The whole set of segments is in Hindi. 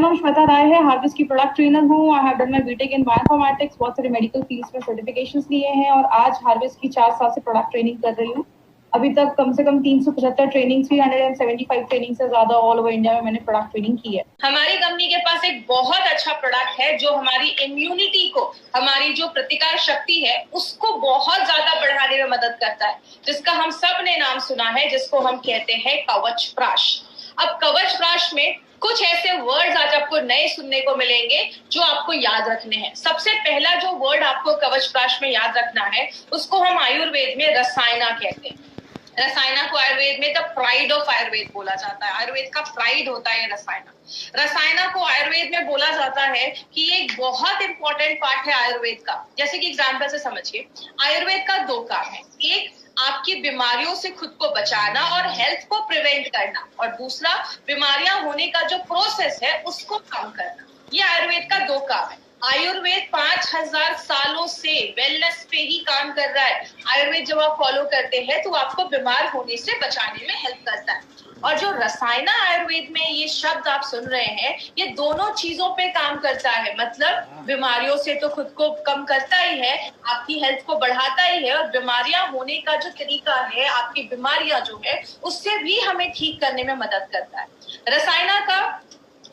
नाम श्वेता राय है, हार्वेस्ट की प्रोडक्ट ट्रेनर हूँ। I have done my BTech in bioinformatics, बहुत सारे मेडिकल फील्ड्स में सर्टिफिकेशंस लिए हैं और आज हार्वेस्ट की 4 साल से प्रोडक्ट ट्रेनिंग कर रही हूँ। अभी तक कम से कम 375 ट्रेनिंग, 375 ट्रेनिंग से ज्यादा ऑल ओवर इंडिया में मैंने प्रोडक्ट ट्रेनिंग की है। हमारी कंपनी के पास एक बहुत अच्छा प्रोडक्ट है जो हमारी इम्यूनिटी को, हमारी जो प्रतिकार शक्ति है उसको बहुत ज्यादा बढ़ाने में मदद करता है, जिसका हम सब ने नाम सुना है, जिसको हम कहते हैं कवच प्राश। अब कवच प्राश में कुछ ऐसे वर्ड्स आज आपको नए सुनने को मिलेंगे जो आपको याद रखने हैं। सबसे पहला जो वर्ड आपको कवच प्राश में याद रखना है उसको हम आयुर्वेद में रसायना कहते हैं। रसायना को आयुर्वेद में द प्राइड ऑफ आयुर्वेद बोला जाता है। आयुर्वेद का प्राइड होता है रसायना। रसायना को आयुर्वेद में बोला जाता है कि ये एक बहुत इंपॉर्टेंट पार्ट है आयुर्वेद का। जैसे कि एग्जाम्पल से समझिए, आयुर्वेद का 2 काम है। एक, आपकी बीमारियों से खुद को बचाना और हेल्थ को प्रिवेंट करना, और दूसरा बीमारियां होने का जो प्रोसेस है उसको कम करना। ये आयुर्वेद का 2 काम है। आयुर्वेद 5000 सालों से वेलनेस पे ही काम कर रहा है। आयुर्वेद जब आप फॉलो करते हैं तो आपको बीमार होने से बचाने में हेल्प करता है। और जो रसायना आयुर्वेद में ये शब्द आप सुन रहे हैं, ये दोनों चीजों पे काम करता है। मतलब बीमारियों से तो खुद को कम करता ही है, आपकी हेल्थ को बढ़ाता ही है, और बीमारियां होने का जो तरीका है, आपकी बीमारियां जो है उससे भी हमें ठीक करने में मदद करता है। रसायना का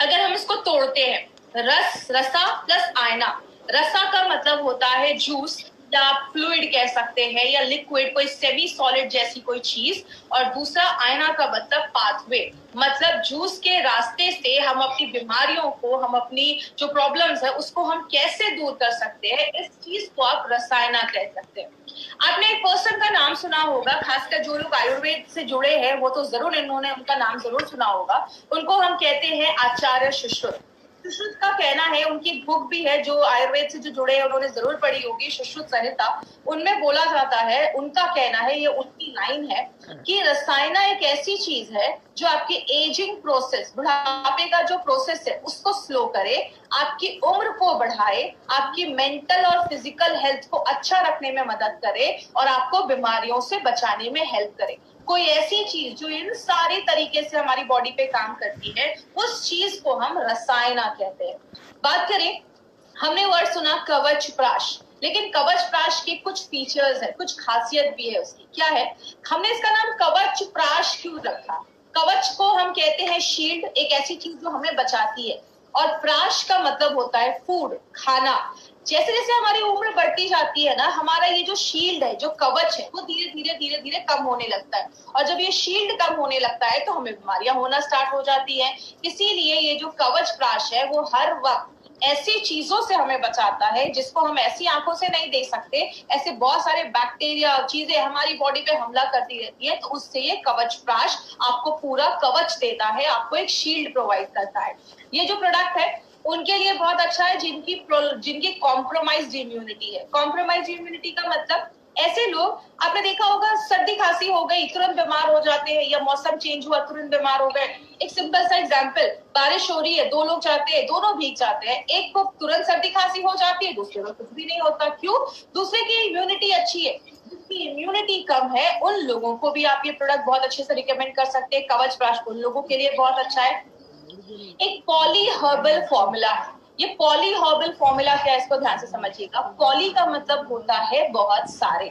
अगर हम इसको तोड़ते हैं, रसा प्लस आयना। रसा का मतलब होता है जूस, या आप फ्लूइड कह सकते हैं, या लिक्विड, कोई सेमी सॉलिड जैसी कोई चीज। और दूसरा आयना का मतलब पाथवे, मतलब जूस के रास्ते से हम अपनी बीमारियों को, हम अपनी जो प्रॉब्लम्स है उसको हम कैसे दूर कर सकते हैं, इस चीज को आप रसायना कह सकते हैं। आपने एक पर्सन का नाम सुना होगा, खासकर जो लोग आयुर्वेद से जुड़े हैं वो तो जरूर इन्होंने उनका नाम जरूर सुना होगा। उनको हम कहते हैं आचार्य सुश्रुत। सुश्रुत का कहना है, उनकी बुक भी है जो आयुर्वेद से जो जुड़े हैं उन्होंने जरूर पढ़ी होगी, सुश्रुत संहिता। उनमें बोला जाता है, उनका कहना है, ये उनकी लाइन है कि रसायना एक ऐसी चीज है जो आपकी एजिंग प्रोसेस, बुढ़ापे का जो प्रोसेस है उसको स्लो करे, आपकी उम्र को बढ़ाए, आपकी मेंटल और फिजिकल हेल्थ को अच्छा रखने में मदद करे, और आपको बीमारियों से बचाने में हेल्प करे। कोई ऐसी चीज जो इन सारे तरीके से हमारी बॉडी पे काम करती है, उस चीज को हम रसायना कहते हैं। बात करें, हमने वर्ड सुना कवच प्राश, लेकिन कवच प्राश के कुछ फीचर्स है, कुछ खासियत भी है उसकी। क्या है? हमने इसका नाम कवच प्राश क्यों रखा? कवच को हम कहते हैं शील्ड, एक ऐसी चीज जो हमें बचाती है, और प्राश का मतलब होता है फूड, खाना। जैसे जैसे हमारी उम्र बढ़ती जाती है ना, हमारा ये जो शील्ड है, जो कवच है, वो धीरे धीरे धीरे धीरे कम होने लगता है। और जब ये शील्ड कम होने लगता है तो हमें बीमारियां होना स्टार्ट हो जाती है। इसीलिए ये जो कवच प्राश है वो हर वक्त ऐसी चीजों से हमें बचाता है जिसको हम ऐसी आंखों से नहीं देख सकते। ऐसे बहुत सारे बैक्टीरिया, चीजें हमारी बॉडी पे हमला करती रहती है, तो उससे ये कवच प्राश आपको पूरा कवच देता है, आपको एक शील्ड प्रोवाइड करता है। ये जो प्रोडक्ट है उनके लिए बहुत अच्छा है जिनकी कॉम्प्रोमाइज्ड इम्यूनिटी है। कॉम्प्रोमाइज्ड इम्यूनिटी का मतलब, ऐसे लोग, आपने देखा होगा, सर्दी खांसी हो गई तुरंत बीमार हो जाते हैं, या मौसम चेंज हुआ तुरंत बीमार हो गए। एक सिंपल सा एग्जांपल, बारिश हो रही है, 2 लोग जाते हैं, दोनों भीग जाते हैं, एक को तुरंत सर्दी खांसी हो जाती है, दूसरे को कुछ भी नहीं होता। क्यों? दूसरे की इम्यूनिटी अच्छी है। जिसकी इम्यूनिटी कम है उन लोगों को भी आप ये प्रोडक्ट बहुत अच्छे से रिकमेंड कर सकते हैं। कवच प्राश उन लोगों के लिए बहुत अच्छा है। एक पॉली हर्बल फॉर्मूला है। ये पॉली हर्बल फॉर्मूला क्या है, इसको ध्यान से समझिएगा। पॉली का मतलब होता है बहुत सारे,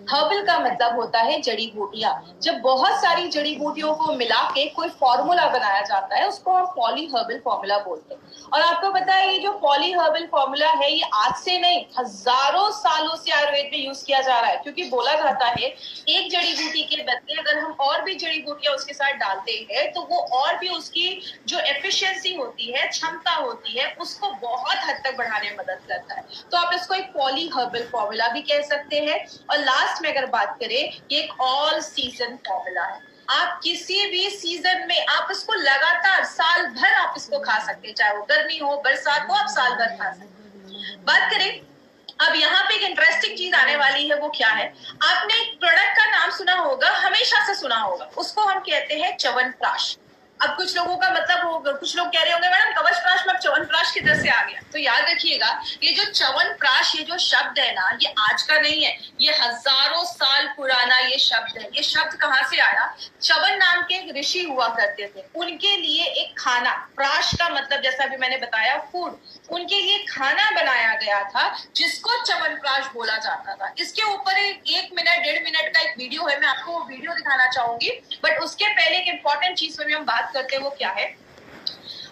हर्बल का मतलब होता है जड़ी बूटियां। जब बहुत सारी जड़ी बूटियों को मिला के कोई फॉर्मूला बनाया जाता है उसको हम पॉली हर्बल फॉर्मूला बोलते हैं। और आपको पता है, ये जो पॉली हर्बल फॉर्मूला है ये आज से नहीं, हजारों सालों से आयुर्वेद में यूज किया जा रहा है। क्योंकि बोला जाता है एक जड़ी बूटी के बदले अगर हम और भी जड़ी बूटियां उसके साथ डालते हैं तो वो और भी उसकी जो एफिशिएंसी होती है, क्षमता होती है, उसको बहुत हद तक बढ़ाने में मदद करता है। तो आप इसको एक पॉली हर्बल फॉर्मूला भी कह सकते हैं। और लास्ट में अगर बात करें, ये एक ऑल सीजन फॉर्मूला है। आप किसी भी सीजन में आप इसको लगातार साल भर आप इसको खा सकते हैं, चाहे वो गर्मी हो, बरसात हो, आप साल भर खा सकते हैं। बात करें, अब यहाँ पे एक इंटरेस्टिंग चीज आने वाली है, वो क्या है? आपने एक प्रोडक्ट का नाम सुना होगा, हमेशा से सुना होगा, उसको हम कहते हैं च्यवनप्राश। अब कुछ लोगों का मतलब होगा, कुछ लोग कह रहे होंगे मैडम कवच प्राश में आप च्यवनप्राश च्यवनप्राश किधर से आ गया? तो याद रखिएगा, ये जो च्यवनप्राश ये जो शब्द है ना, ये आज का नहीं है, ये हजारों साल पुराना ये शब्द है। ये शब्द कहाँ से आया? च्यवन नाम के एक ऋषि हुआ करते थे, उनके लिए एक खाना, प्राश का मतलब जैसा अभी मैंने बताया फूड, उनके लिए खाना बनाया गया था जिसको च्यवनप्राश बोला जाता था। इसके ऊपर एक मिनट 1.5 मिनट का एक वीडियो है, मैं आपको वो वीडियो दिखाना चाहूंगी। बट उसके पहले एक इंपॉर्टेंट चीज पर हम बात करते हैं, वो क्या है?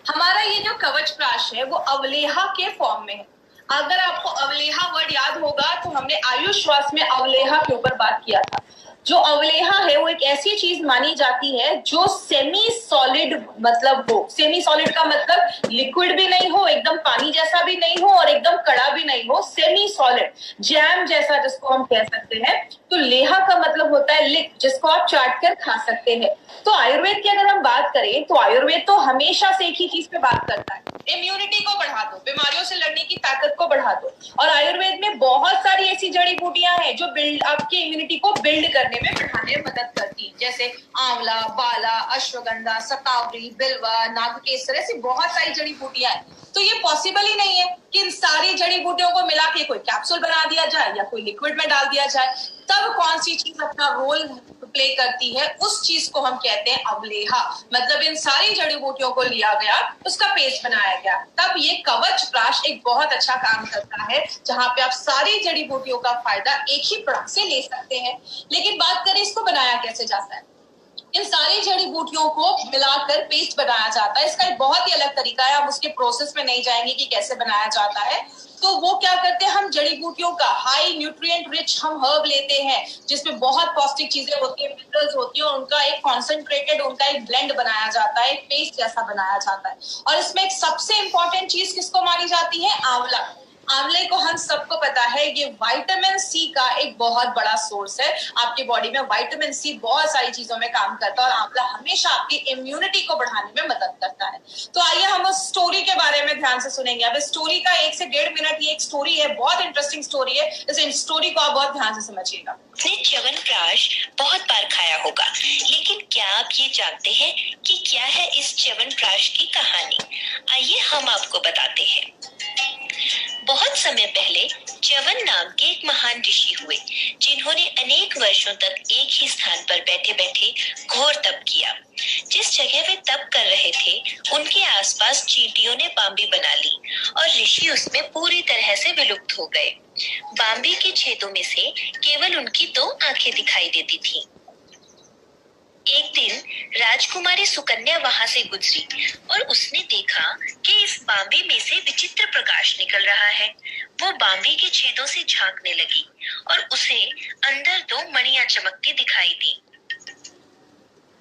हमारा ये जो कवच प्राश है वो अवलेहा के फॉर्म में है। अगर आपको अवलेहा वर्ड याद होगा तो हमने आयुष श्वास में अवलेहा के ऊपर बात किया था। जो अवलेहा है वो एक ऐसी चीज मानी जाती है जो सेमी सॉलिड मतलब हो। सेमी सॉलिड का मतलब लिक्विड भी नहीं हो, एकदम पानी जैसा भी नहीं हो और एकदम कड़ा भी नहीं हो, सेमी सॉलिड, जैम जैसा जिसको हम कह सकते हैं। तो लेहा का मतलब होता है लिक, जिसको आप चाट कर खा सकते हैं। तो आयुर्वेद की अगर हम बात करें तो आयुर्वेद तो हमेशा से एक ही चीज पे बात करता है, इम्यूनिटी को बढ़ा दो, बीमारियों से लड़ने की ताकत को बढ़ा दो। और आयुर्वेद में बहुत सारी ऐसी जड़ी बूटियां हैं जो आपकी इम्यूनिटी को बिल्ड करने में, बढ़ाने में मदद करती है, जैसे आंवला, बाला, अश्वगंधा, सतावरी, बिल्वा, नागकेसर, ऐसी बहुत सारी जड़ी बूटियां हैं। तो ये पॉसिबल ही नहीं है कि इन सारी जड़ी बूटियों को मिला के कोई कैप्सूल बना दिया जाए या कोई लिक्विड में डाल दिया जाए। तब कौन सी चीज अपना रोल प्ले करती है, उस चीज को हम कहते हैं अवलेहा। मतलब इन सारी जड़ी बूटियों को लिया गया, उसका पेस्ट बनाया गया, तब ये कवच प्राश एक बहुत अच्छा काम करता है, जहां पे आप सारी जड़ी बूटियों का फायदा एक ही प्रोडक्ट से ले सकते हैं। लेकिन बात करें इसको बनाया कैसे जाता है। इन सारी जड़ी बूटियों को मिलाकर पेस्ट बनाया जाता है। इसका एक बहुत ही अलग तरीका है, हम उसके प्रोसेस में नहीं जाएंगे कि कैसे बनाया जाता है। तो वो क्या करते हैं, हम जड़ी बूटियों का हाई न्यूट्रिएंट रिच हम हर्ब लेते हैं जिसमें बहुत पौष्टिक चीजें होती है, मिनरल्स होती है, और उनका एक कॉन्सेंट्रेटेड, उनका एक ब्लेंड बनाया जाता है, एक पेस्ट जैसा बनाया जाता है। और इसमें एक सबसे इंपॉर्टेंट चीज किसको मानी जाती है? आंवला। आंवले को हम सबको पता है ये विटामिन सी का एक बहुत बड़ा सोर्स है। आपकी बॉडी में विटामिन सी बहुत सारी चीजों में काम करता है और आंवला हमेशा आपकी इम्यूनिटी को बढ़ाने में मदद करता है। तो आइए हम उस स्टोरी के बारे में ध्यान से सुनेंगे। अब इस स्टोरी का 1 से 1.5 मिनट ये एक स्टोरी है, बहुत इंटरेस्टिंग स्टोरी है। इस स्टोरी को आप बहुत ध्यान से समझिएगा। आपने च्यवनप्राश बहुत बार खाया होगा, लेकिन क्या आप ये जानते हैं कि क्या है इस च्यवनप्राश की कहानी? आइए हम आपको बताते हैं। बहुत समय पहले च्यवन नाम के एक महान ऋषि हुए, जिन्होंने अनेक वर्षों तक एक ही स्थान पर बैठे बैठे घोर तप किया। जिस जगह वे तप कर रहे थे, उनके आसपास चींटियों ने बांबी बना ली और ऋषि उसमें पूरी तरह से विलुप्त हो गए। बांबी के छेदों में से केवल उनकी 2 आंखें दिखाई देती थीं। एक दिन राजकुमारी सुकन्या वहां से गुजरी और उसने देखा कि इस बांबी में से विचित्र प्रकाश निकल रहा है। वो बांबी के छेदों से झांकने लगी और उसे अंदर 2 मणियां चमकती दिखाई दी।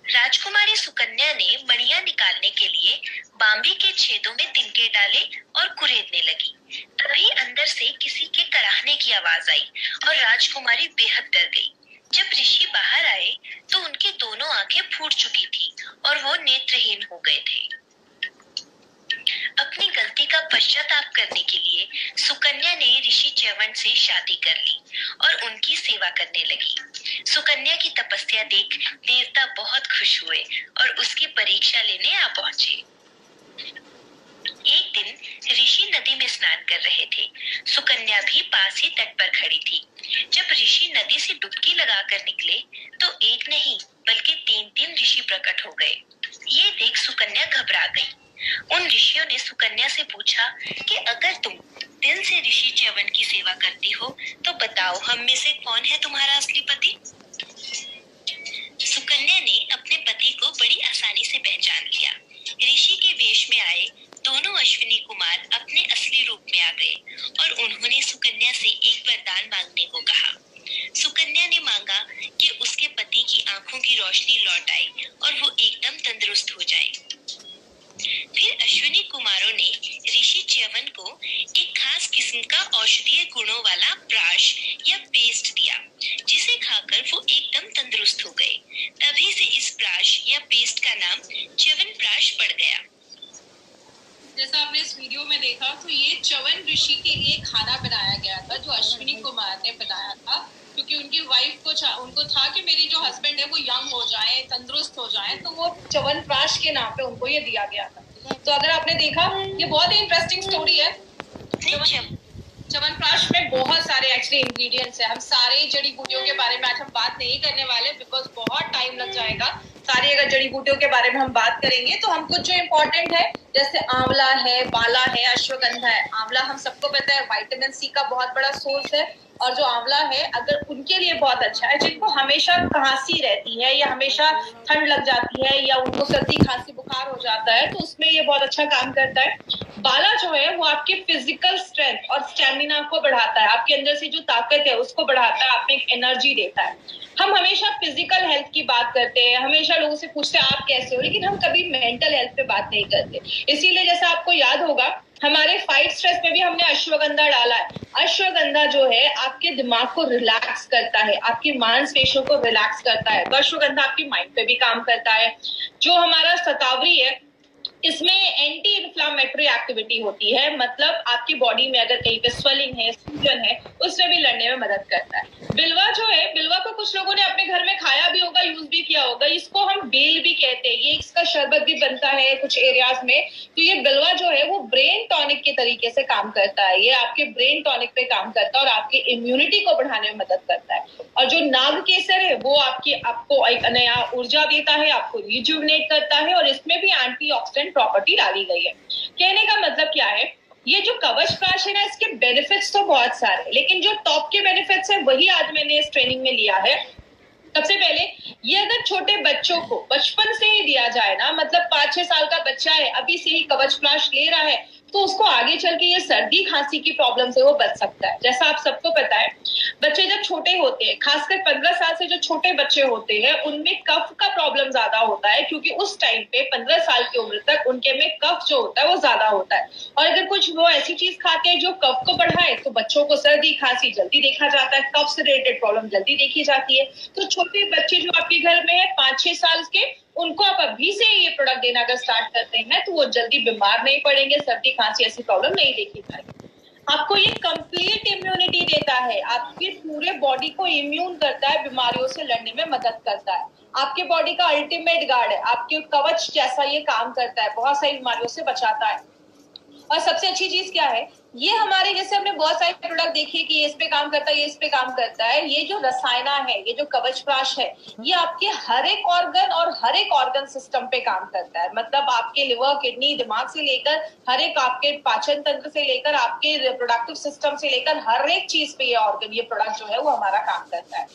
राजकुमारी सुकन्या ने मणियां निकालने के लिए बांबी के छेदों में तिनके डाले और कुरेदने लगी। तभी अंदर से किसी के कराहने की आवाज आई और राजकुमारी बेहद डर गई। जब ऋषि बाहर आए तो उनकी दोनों आंखें फूट चुकी थी और वो नेत्रहीन हो गए थे। अपनी गलती का पश्चाताप करने के लिए सुकन्या ने ऋषि च्यवन से शादी कर ली और उनकी सेवा करने लगी। सुकन्या की तपस्या देख देवता बहुत खुश हुए और उसकी परीक्षा लेने आ पहुंचे। एक दिन ऋषि नदी में स्नान कर रहे थे। सुकन्या भी पास ही तट पर खड़ी थी। जब ऋषि नदी से डुबकी लगाकर निकले तो एक नहीं बल्कि 3 ऋषि प्रकट हो गए। ये देख सुकन्या घबरा गई। उन ऋषियों ने सुकन्या से पूछा कि अगर तुम दिल से ऋषि च्यवन की सेवा करती हो तो बताओ, हम में से कौन है तुम्हारा असली पति? सुकन्या ने अपने पति को बड़ी आसानी से पहचान लिया। ऋषि के वेश में आए दोनों अश्विनी कुमार अपने असली रूप में आ गए और उन्होंने सुकन्या से एक वरदान मांगने को कहा। सुकन्या ने मांगा कि उसके पति की आंखों की रोशनी लौट आए और वो एकदम तंदुरुस्त हो जाए। फिर अश्विनी कुमारों ने ऋषि च्यवन को एक खास किस्म का औषधीय गुणों वाला प्राश या पेस्ट दिया, जिसे खाकर वो एकदम तंदुरुस्त हो गए। तभी से इस प्राश या पेस्ट का नाम च्यवनप्राश पड़ गया। जैसा आपने इस वीडियो में देखा तो ये च्यवन ऋषि के लिए खाना बनाया गया था जो अश्विनी कुमार ने बनाया था, क्योंकि उनकी वाइफ को उनको था कि मेरी जो हस्बैंड है वो यंग हो जाए, तंदुरुस्त हो जाए, तो वो च्यवनप्राश के नाम पे उनको ये दिया गया था। तो अगर आपने देखा, ये बहुत ही इंटरेस्टिंग स्टोरी है। च्यवनप्राश में बहुत सारे एक्चुअली इंग्रेडिएंट्स हैं। हम सारे जड़ी बूटियों के बारे में आज हम बात नहीं करने वाले, बिकॉज बहुत टाइम लग जाएगा। सारी अगर जड़ी बूटियों के बारे में हम बात करेंगे तो हम कुछ जो इम्पोर्टेंट है, जैसे आंवला है, बाला है, अश्वगंधा है। आंवला हम सबको पता है विटामिन सी का बहुत बड़ा सोर्स है, और जो आंवला है अगर उनके लिए बहुत अच्छा है, जिनको हमेशा खांसी रहती है या हमेशा ठंड लग जाती है या उनको सर्दी खांसी बुखार हो जाता है, तो उसमें ये बहुत अच्छा काम करता है। बाला जो है वो आपके फिजिकल स्ट्रेंथ और स्टेमिना को बढ़ाता है, आपके अंदर से जो ताकत है उसको बढ़ाता है, आप में एक एनर्जी देता है। हम हमेशा फिजिकल हेल्थ की बात करते हैं, हमेशा लोगों से पूछते हैं आप कैसे हो, लेकिन हम कभी मेंटल हेल्थ पे बात नहीं करते। इसीलिए जैसा आपको याद होगा, हमारे फाइट स्ट्रेस में भी हमने अश्वगंधा डाला है। अश्वगंधा जो है आपके दिमाग को रिलैक्स करता है, आपकी मांसपेशियों को रिलैक्स करता है। तो अश्वगंधा आपकी माइंड पे भी काम करता है। जो हमारा शतावरी है, इसमें एंटी इन्फ्लामेटरी एक्टिविटी होती है, मतलब आपकी बॉडी में अगर कहीं पे स्वेलिंग है, सूजन है, उसमें भी लड़ने में मदद करता है। बिलवा जो है, बिलवा को कुछ लोगों ने अपने घर में खाया भी होगा, यूज भी किया होगा। इसको हम बेल भी कहते हैं, ये इसका शरबत भी बनता है कुछ एरियाज में। तो ये बिलवा जो है वो ब्रेन टॉनिक के तरीके से काम करता है, ये आपके ब्रेन टॉनिक पे काम करता है और आपकी इम्यूनिटी को बढ़ाने में मदद करता है। और जो नाग केसर है वो आपको एक नया ऊर्जा देता है, आपको रिजुविनेट करता है, और इसमें भी एंटीऑक्सीडेंट प्रॉपर्टी डाली गई है। कहने का मतलब क्या है, ये जो कवचप्राश है ना, इसके बेनिफिट्स तो बहुत सारे, लेकिन जो टॉप के बेनिफिट्स है वही आज मैंने इस ट्रेनिंग में लिया है। सबसे पहले, ये अगर छोटे बच्चों को बचपन से ही दिया जाए ना, मतलब 5-6 साल का बच्चा है, अभी से ही कवचप्राश ले रहा है, तो उसको आगे चल के ये सर्दी खांसी की प्रॉब्लम से वो बच सकता है। जैसा आप सबको पता है, बच्चे जब छोटे होते हैं, खासकर 15 साल से जो छोटे बच्चे होते हैं, उनमें कफ का प्रॉब्लम ज्यादा होता है, क्योंकि उस टाइम पे 15 साल की उम्र तक उनके में कफ जो होता है वो ज्यादा होता है। और अगर कुछ वो ऐसी चीज खाते हैं जो कफ को बढ़ाए, तो बच्चों को सर्दी खांसी जल्दी देखा जाता है, कफ से रिलेटेड प्रॉब्लम जल्दी देखी जाती है। तो छोटे बच्चे जो आपके घर में है 5-6 साल के, उनको आप अभी से ये प्रोडक्ट देना अगर स्टार्ट करते हैं तो वो जल्दी बीमार नहीं पड़ेंगे, सर्दी खांसी ऐसी प्रॉब्लम नहीं देखी जाएगी। आपको ये कंप्लीट इम्यूनिटी देता है, आपके पूरे बॉडी को इम्यून करता है, बीमारियों से लड़ने में मदद करता है, आपके बॉडी का अल्टीमेट गार्ड है, आपके कवच जैसा ये काम करता है, बहुत सारी बीमारियों से बचाता है। और सबसे अच्छी चीज क्या है, ये हमारे जैसे हमने बहुत सारे प्रोडक्ट देखे कि ये इस पे काम करता है, ये इस पे काम करता है, ये जो रसायना है, ये जो कवचप्राश है, ये आपके हर एक ऑर्गन और हर एक ऑर्गन सिस्टम पे काम करता है। मतलब आपके लिवर, किडनी, दिमाग से लेकर हर एक, आपके पाचन तंत्र से लेकर आपके रिप्रोडक्टिव सिस्टम से लेकर हर एक चीज पे ये ऑर्गन, ये प्रोडक्ट जो है वो हमारा काम करता है।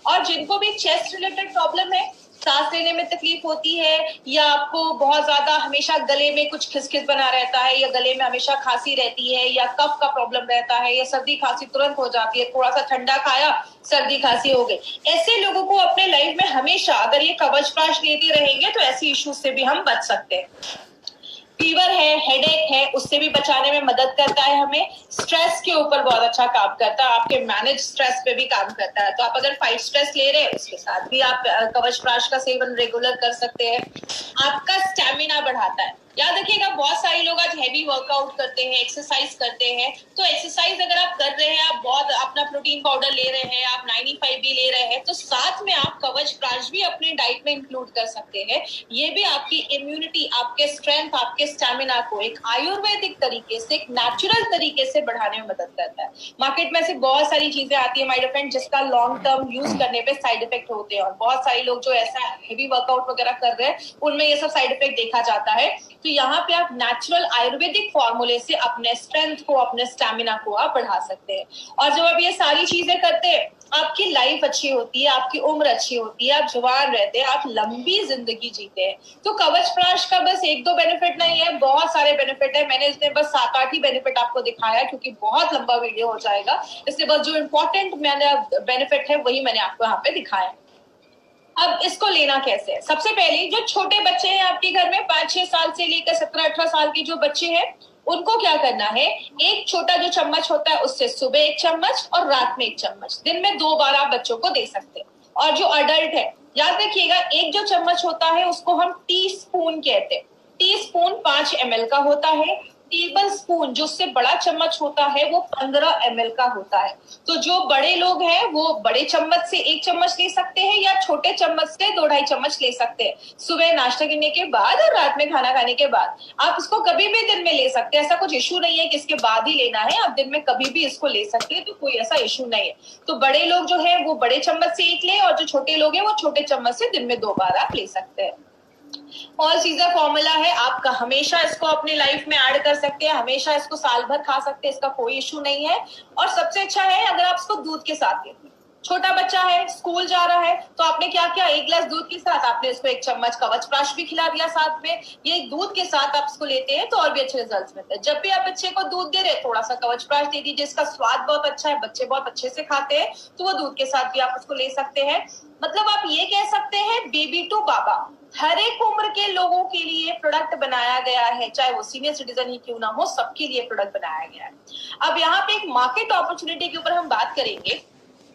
और जिनको भी चेस्ट रिलेटेड प्रॉब्लम है, सांस लेने में तकलीफ होती है, या आपको बहुत ज्यादा हमेशा गले में कुछ खिसखिस बना रहता है, या गले में हमेशा खांसी रहती है, या कफ का प्रॉब्लम रहता है, या सर्दी खांसी तुरंत हो जाती है, थोड़ा सा ठंडा खाया सर्दी खांसी हो गई, ऐसे लोगों को अपने लाइफ में हमेशा अगर ये कवचप्राश लेते रहेंगे तो ऐसी इश्यूज से भी हम बच सकते हैं। फीवर है, हेडेक है, उससे भी बचाने में मदद करता है हमें। स्ट्रेस के ऊपर बहुत अच्छा काम करता है, आपके मैनेज स्ट्रेस पे भी काम करता है। तो आप अगर फाइट स्ट्रेस ले रहे हैं, उसके साथ भी आप कवचप्राश का सेवन रेगुलर कर सकते हैं। आपका स्टेमिना बढ़ाता है। याद रखिएगा, बहुत सारे लोग आज हैवी वर्कआउट करते हैं, एक्सरसाइज करते हैं, तो एक्सरसाइज अगर आप कर रहे हैं, आप बहुत अपना प्रोटीन पाउडर ले रहे हैं, आप 95 भी ले रहे हैं, तो साथ में आप कवचप्राश भी अपने डाइट में इंक्लूड कर सकते हैं। ये भी आपकी इम्यूनिटी, आपके स्ट्रेंथ, आपके स्टेमिना को एक आयुर्वेदिक तरीके से, एक नेचुरल तरीके से बढ़ाने में मदद करता है। मार्केट में ऐसी बहुत सारी चीजें आती है माय डियर फ्रेंड, जिसका लॉन्ग टर्म यूज करने पे साइड इफेक्ट होते हैं, और बहुत सारे लोग जो ऐसा हेवी वर्कआउट वगैरह कर रहे हैं, उनमें ये सब साइड इफेक्ट देखा जाता है। तो यहाँ पे आप नेचुरल आयुर्वेदिक फॉर्मूले से अपने स्ट्रेंथ को, अपने स्टैमिना को आप बढ़ा सकते हैं। और जब आप ये सारी चीजें करते हैं, आपकी लाइफ अच्छी होती है, आपकी उम्र अच्छी होती है, आप जवान रहते हैं, आप लंबी जिंदगी जीते हैं। तो कवचप्राश का बस 1-2 बेनिफिट नहीं है, बहुत सारे बेनिफिट है। मैंने इसमें बस 7-8 ही बेनिफिट आपको दिखाया, क्योंकि बहुत लंबा वीडियो हो जाएगा, इसलिए बस जो इम्पोर्टेंट मैंने बेनिफिट है वही मैंने आपको यहाँ पे दिखाया। अब इसको लेना कैसे है? सबसे पहले जो छोटे बच्चे हैं आपके घर में, 5-6 साल से लेकर 17-18 साल के जो बच्चे हैं, उनको क्या करना है, एक छोटा जो चम्मच होता है उससे सुबह 1 चम्मच और रात में 1 चम्मच, दिन में 2 बार आप बच्चों को दे सकते हैं। और जो अडल्ट है, याद रखिएगा, एक जो चम्मच होता है उसको हम टी स्पून कहते हैं। टी स्पून 5 ml का होता है, टेबल स्पून, जो उससे बड़ा चम्मच होता है वो 15 ml का होता है। तो जो बड़े लोग हैं वो बड़े चम्मच से 1 चम्मच ले सकते हैं या छोटे चम्मच से 2-2.5 चम्मच ले सकते हैं, सुबह नाश्ता करने के बाद और रात में खाना खाने के बाद। आप इसको कभी भी दिन में ले सकते हैं, ऐसा कुछ इशू नहीं है कि इसके बाद ही लेना है, आप दिन में कभी भी इसको ले सकते हैं, तो कोई ऐसा इशू नहीं है। तो बड़े लोग जो है वो बड़े चम्मच से 1 लें और जो छोटे लोग हैं वो छोटे चम्मच से दिन में 2 बार आप ले सकते हैं। ऑल सीजर फॉर्मूला है, आप हमेशा इसको अपनी लाइफ में ऐड कर सकते हैं, हमेशा इसको साल भर खा सकते हैं, इसका कोई इशू नहीं है। और सबसे अच्छा है अगर आप इसको दूध के साथ लेते हैं। छोटा बच्चा है, स्कूल जा रहा है, तो आपने क्या किया, 1 गिलास दूध के साथ आपने इसको 1 चम्मच कवचप्राश भी खिला दिया साथ में। ये दूध के साथ आप इसको लेते हैं तो और भी अच्छे रिजल्ट्स मिलते हैं। जब भी आप बच्चे को दूध दे रहे हैं, थोड़ा सा कवचप्राश दे दीजिए, इसका स्वाद बहुत अच्छा है, बच्चे बहुत अच्छे से खाते हैं, तो वो दूध के साथ भी आप उसको ले सकते हैं। मतलब आप ये कह सकते हैं बेबी टू बाबा, हर एक उम्र के लोगों के लिए प्रोडक्ट बनाया गया है, चाहे वो सीनियर सिटीजन ही क्यों ना हो, सबके लिए प्रोडक्ट बनाया गया है। अब यहाँ पे एक मार्केट अपॉर्चुनिटी के ऊपर हम बात करेंगे।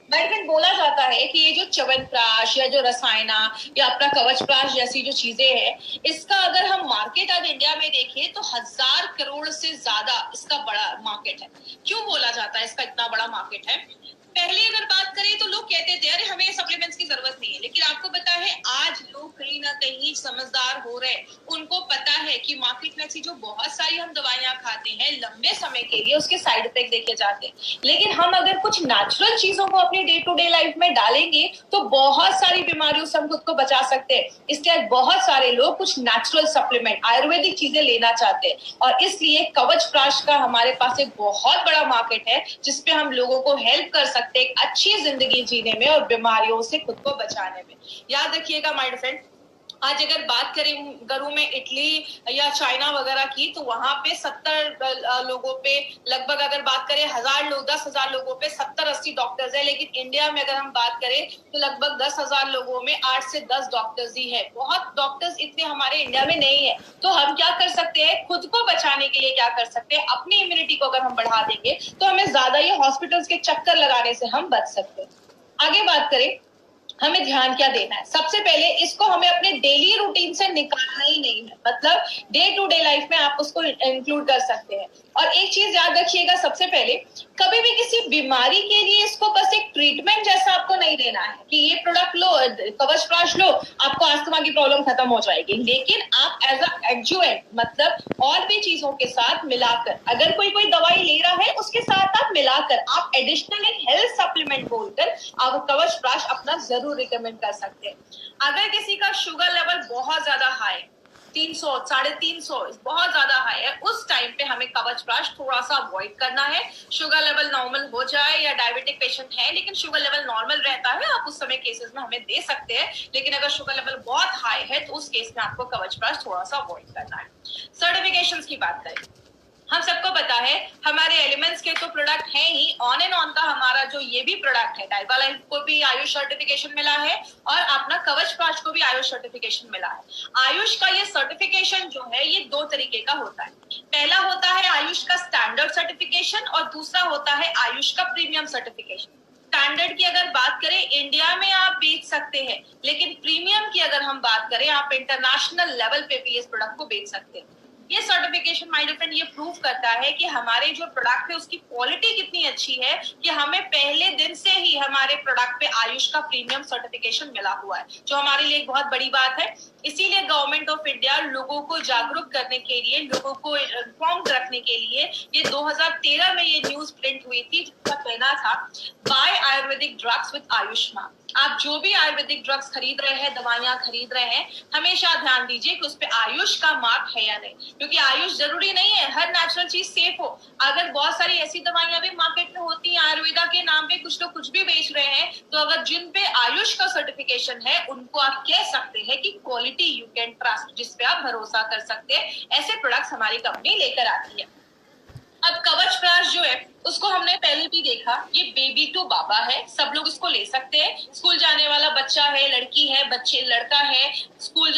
मेडिसिन बोला जाता है कि ये जो च्यवनप्राश या जो रसायना या अपना कवचप्राश जैसी जो चीजें हैं, इसका अगर हम मार्केट आज इंडिया में देखें तो 1000 करोड़ से ज्यादा इसका बड़ा मार्केट है। क्यों बोला जाता है इसका इतना बड़ा मार्केट है? पहले अगर बात करें तो लोग कहते थे अरे हमें सप्लीमेंट्स की जरूरत नहीं है, लेकिन आपको पता है आज लोग कहीं ना कहीं समझदार हो रहे हैं। उनको पता है कि मार्केट में ऐसी जो बहुत सारी हम दवाइयां खाते हैं लंबे समय के लिए, उसके साइड इफेक्ट देखे जाते हैं, लेकिन हम अगर कुछ नेचुरल चीजों को अपनी डे टू डे लाइफ में डालेंगे तो बहुत सारी बीमारियों से हम खुद को बचा सकते हैं। इसलिए बहुत सारे लोग कुछ नेचुरल सप्लीमेंट, आयुर्वेदिक चीजें लेना चाहते हैं, और इसलिए कवचप्राश का हमारे पास एक बहुत बड़ा मार्केट है जिसपे हम लोगों को हेल्प कर सकते हैं एक अच्छी जिंदगी जीने में और बीमारियों से खुद को बचाने में। याद रखिएगा माय फ्रेंड, आज अगर बात करूं मैं इटली या चाइना वगैरह की, तो वहां पे 70 लोगों पे लगभग, अगर बात करें 1000 लोग, 10,000 लोगों पे 70-80 डॉक्टर्स है। लेकिन इंडिया में अगर हम बात करें तो लगभग 10,000 लोगों में 8 से 10 डॉक्टर्स ही है। बहुत डॉक्टर्स इतने हमारे इंडिया में नहीं है। तो हम क्या कर सकते हैं, खुद को बचाने के लिए क्या कर सकते हैं, अपनी इम्यूनिटी को अगर हम बढ़ा देंगे तो हमें ज्यादा ये हॉस्पिटल्स के चक्कर लगाने से हम बच सकते हैं। आगे बात करें, हमें ध्यान क्या देना है? सबसे पहले इसको हमें अपने डेली रूटीन से निकालना ही नहीं है, मतलब डे टू डे लाइफ में आप उसको इंक्लूड कर सकते हैं। और एक चीज याद रखिएगा, सबसे पहले कभी भी किसी बीमारी के लिए इसको बस एक ट्रीटमेंट जैसा आपको नहीं लेना है कि ये प्रोडक्ट लो, कवचप्राश लो, आपको अस्थमा की प्रॉब्लम खत्म हो जाएगी। लेकिन आप एज अ एडजुवेंट, मतलब और भी चीजों के साथ मिलाकर, अगर कोई दवाई ले रहा है उसके साथ आप मिलाकर, आप एडिशनल एक हेल्थ सप्लीमेंट बोलकर आप कवचप्राश अपना जरूर रिकमेंड कर सकते हैं। अगर किसी का शुगर लेवल बहुत ज्यादा हाई, 300, 350 बहुत ज्यादा हाई है, उस टाइम पे हमें कवचप्राश थोड़ा सा अवॉइड करना है। शुगर लेवल नॉर्मल हो जाए, या डायबिटिक पेशेंट है लेकिन शुगर लेवल नॉर्मल रहता है, आप उस समय केसेस में हमें दे सकते हैं। लेकिन अगर शुगर लेवल बहुत हाई है तो उस केस में आपको कवचप्राश थोड़ा सा अवॉइड करना है। सर्टिफिकेशंस की बात करें, हम सबको पता है हमारे एलिमेंट्स के तो प्रोडक्ट है ही, ऑन एंड ऑन का हमारा जो ये भी प्रोडक्ट है, डाइबा लाइफ को भी आयुष सर्टिफिकेशन मिला है और अपना कवचप्राश को भी आयुष सर्टिफिकेशन मिला है। आयुष का ये सर्टिफिकेशन जो है ये 2 तरीके का होता है। पहला होता है आयुष का स्टैंडर्ड सर्टिफिकेशन और दूसरा होता है आयुष का प्रीमियम सर्टिफिकेशन। स्टैंडर्ड की अगर बात करें इंडिया में आप बेच सकते हैं, लेकिन प्रीमियम की अगर हम बात करें आप इंटरनेशनल लेवल पे भी इस प्रोडक्ट को बेच सकते हैं। ये सर्टिफिकेशन माय डियर फ्रेंड ये प्रूव करता है कि हमारे जो प्रोडक्ट है उसकी क्वालिटी कितनी अच्छी है कि हमें पहले दिन से ही हमारे प्रोडक्ट पे आयुष का प्रीमियम सर्टिफिकेशन मिला हुआ है, जो हमारे लिए एक बहुत बड़ी बात है। इसीलिए गवर्नमेंट ऑफ इंडिया लोगों को जागरूक करने के लिए, लोगों को इन्फॉर्म रखने के लिए ये 2013 में ये न्यूज प्रिंट हुई थी जिसका कहना था by Ayurvedic drugs with Ayushman. आप जो भी आयुर्वेदिक ड्रग्स खरीद रहे हैं, दवाइयां खरीद रहे हैं, हमेशा ध्यान दीजिए कि उस पे आयुष का मार्क है या नहीं, क्योंकि आयुष जरूरी नहीं है हर नेचुरल चीज सेफ हो। अगर बहुत सारी ऐसी दवाइयां भी मार्केट में होती हैं आयुर्वेदा के नाम पे, कुछ लोग कुछ भी बेच रहे हैं, तो अगर जिन पे आयुष का सर्टिफिकेशन है उनको आप कह सकते हैं कि क्वालिटी यू कैन ट्रस्ट, जिसपे आप भरोसा कर सकते हैं। ऐसे प्रोडक्ट्स हमारी कंपनी लेकर आती है। अब कवचप्राश जो है उसको हमने पहले भी देखा, ये बेबी टू बाबा है, सब लोग इसको ले सकते हैं। स्कूल जाने वाला बच्चा है, लड़की है, बच्चे लड़का है, स्कूल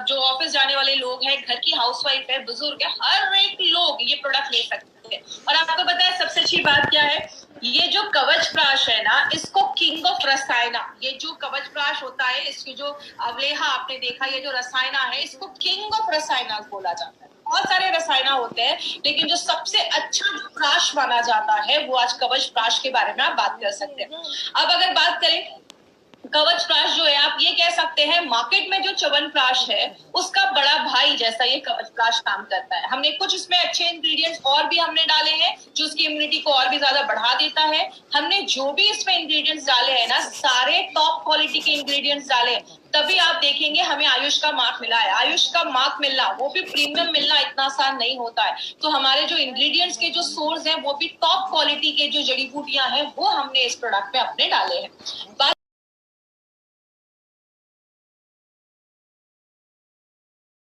जो ऑफिस जाने वाले लोग हैं, घर की हाउसवाइफ है, बुजुर्ग है, हर एक लोग ये प्रोडक्ट ले सकते हैं। और आपको पता है सबसे अच्छी बात क्या है, ये जो कवचप्राश है ना, इसको किंग ऑफ रसायना, ये जो कवचप्राश होता है इसकी जो अवलेहा आपने देखा, ये जो रसायना है इसको किंग ऑफ रसायना बोला जाता है। बहुत सारे रसायन होते हैं, लेकिन जो सबसे अच्छा प्राश माना जाता है वो आज कवच प्राश के बारे में आप बात कर सकते हैं। अब अगर बात करें कवच प्राश जो है, आप ये कह सकते हैं मार्केट में जो च्यवनप्राश है उसका बड़ा भाई जैसा ये कवच प्राश काम करता है। हमने कुछ इसमें अच्छे इंग्रेडिएंट्स और भी हमने डाले हैं जो उसकी इम्यूनिटी को और भी ज्यादा बढ़ा देता है। हमने जो भी इसमें इंग्रेडिएंट्स डाले हैं ना, सारे टॉप क्वालिटी के इंग्रेडिएंट्स डाले, तभी आप देखेंगे हमें आयुष का मार्क मिला है। आयुष का मार्क मिलना, वो भी प्रीमियम मिलना इतना आसान नहीं होता है। तो हमारे जो इंग्रेडिएंट्स के जो सोर्स हैं वो भी टॉप क्वालिटी के जो जड़ी बूटियां हैं वो हमने इस प्रोडक्ट में अपने डाले हैं।